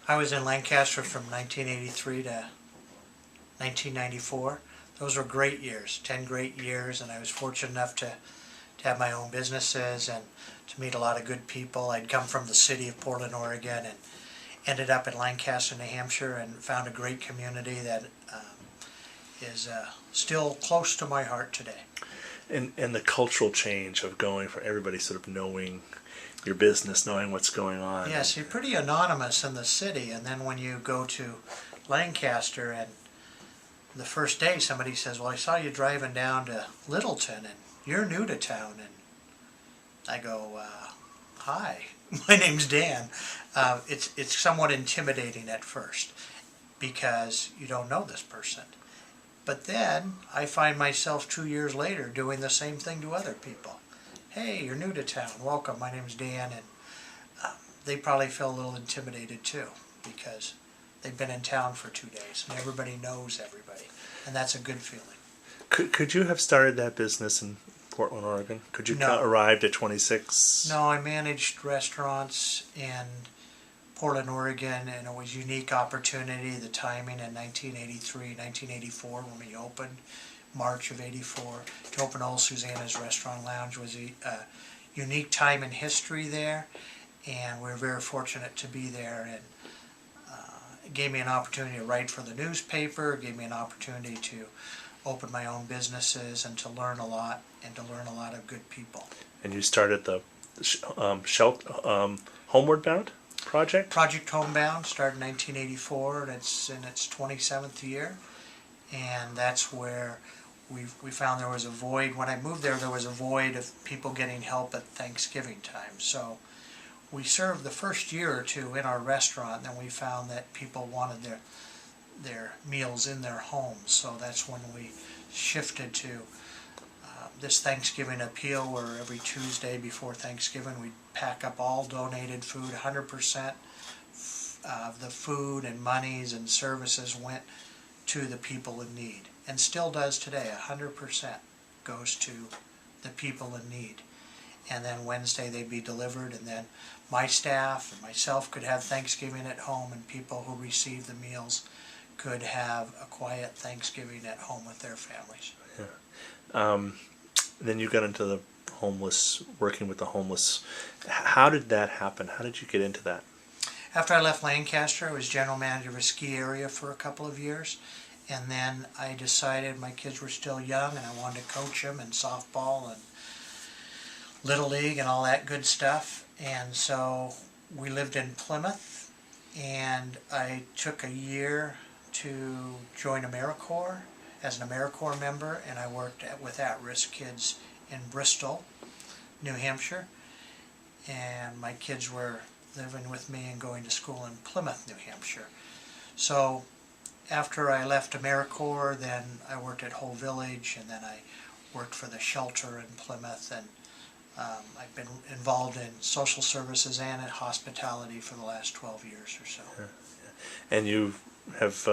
I was in Lancaster from 1983 to 1994. Those were great years, 10 great years, and I was fortunate enough to have my own businesses and to meet a lot of good people. I'd come from the city of Portland, Oregon, and ended up in Lancaster, New Hampshire, and found a great community that is still close to my heart today. And the cultural change of going for everybody sort of knowing your business, knowing what's going on. Yes, you're pretty anonymous in the city, and then when you go to Lancaster, and the first day somebody says, well, I saw you driving down to Littleton, and you're new to town, and I go, hi, my name's Dan. It's somewhat intimidating at first because you don't know this person. But then I find myself 2 years later doing the same thing to other people. Hey, you're new to town, welcome, my name's Dan, and they probably feel a little intimidated too because they've been in town for 2 days and everybody knows everybody, and that's a good feeling. Could you have started that business in Portland, Oregon? Could you No. arrived at 26? No, I managed restaurants in Portland, Oregon, and it was a unique opportunity. The timing in 1983, 1984 when we opened, March of 84, to open Old Susanna's Restaurant Lounge was a unique time in history there, and we were very fortunate to be there. And it gave me an opportunity to write for the newspaper, it gave me an opportunity to open my own businesses and to learn a lot and to learn a lot of good people. And you started the Homeward Bound project? Project Homebound started in 1984, and it's in its 27th year, and that's where we found there was a void. When I moved there was a void of people getting help at Thanksgiving time. So we served the first year or two in our restaurant, and then we found that people wanted their meals in their homes. So that's when we shifted to this Thanksgiving appeal, where every Tuesday before Thanksgiving we'd pack up all donated food. 100% of the food and monies and services went to the people in need, and still does today. 100% goes to the people in need. And then Wednesday they'd be delivered, and then my staff and myself could have Thanksgiving at home, and people who received the meals could have a quiet Thanksgiving at home with their families. Yeah. Then you got into the homeless, working with the homeless. How did that happen? How did you get into that? After I left Lancaster, I was general manager of a ski area for a couple of years, and then I decided my kids were still young and I wanted to coach them in softball and Little League and all that good stuff. And so we lived in Plymouth, and I took a year to join AmeriCorps as an AmeriCorps member, and I worked with at-risk kids in Bristol, New Hampshire, and my kids were living with me and going to school in Plymouth, New Hampshire. So after I left AmeriCorps, then I worked at Whole Village, and then I worked for the shelter in Plymouth, and I've been involved in social services and in hospitality for the last 12 years or so. Yeah, yeah. And you have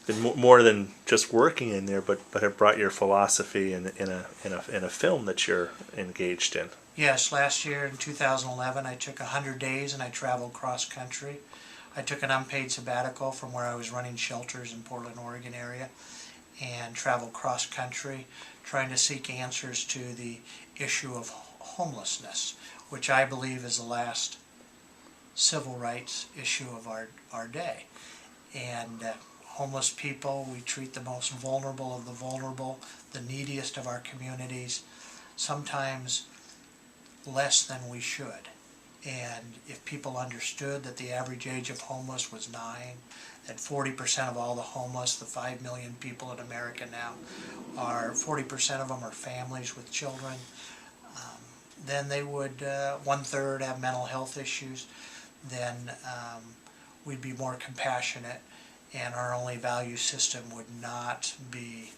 been more than just working in there, but have brought your philosophy in a film that you're engaged in. Yes, last year in 2011 I took 100 days and I traveled cross country. I took an unpaid sabbatical from where I was running shelters in Portland, Oregon area, and traveled cross country trying to seek answers to the issue of homelessness, which I believe is the last civil rights issue of our day. And homeless people, we treat the most vulnerable of the vulnerable, the neediest of our communities, sometimes less than we should. And if people understood that the average age of homeless was 9, that 40% of all the homeless, the 5 million people in America now, 40% of them are families with children, then they would, 1/3 have mental health issues, then we'd be more compassionate, and our only value system would not be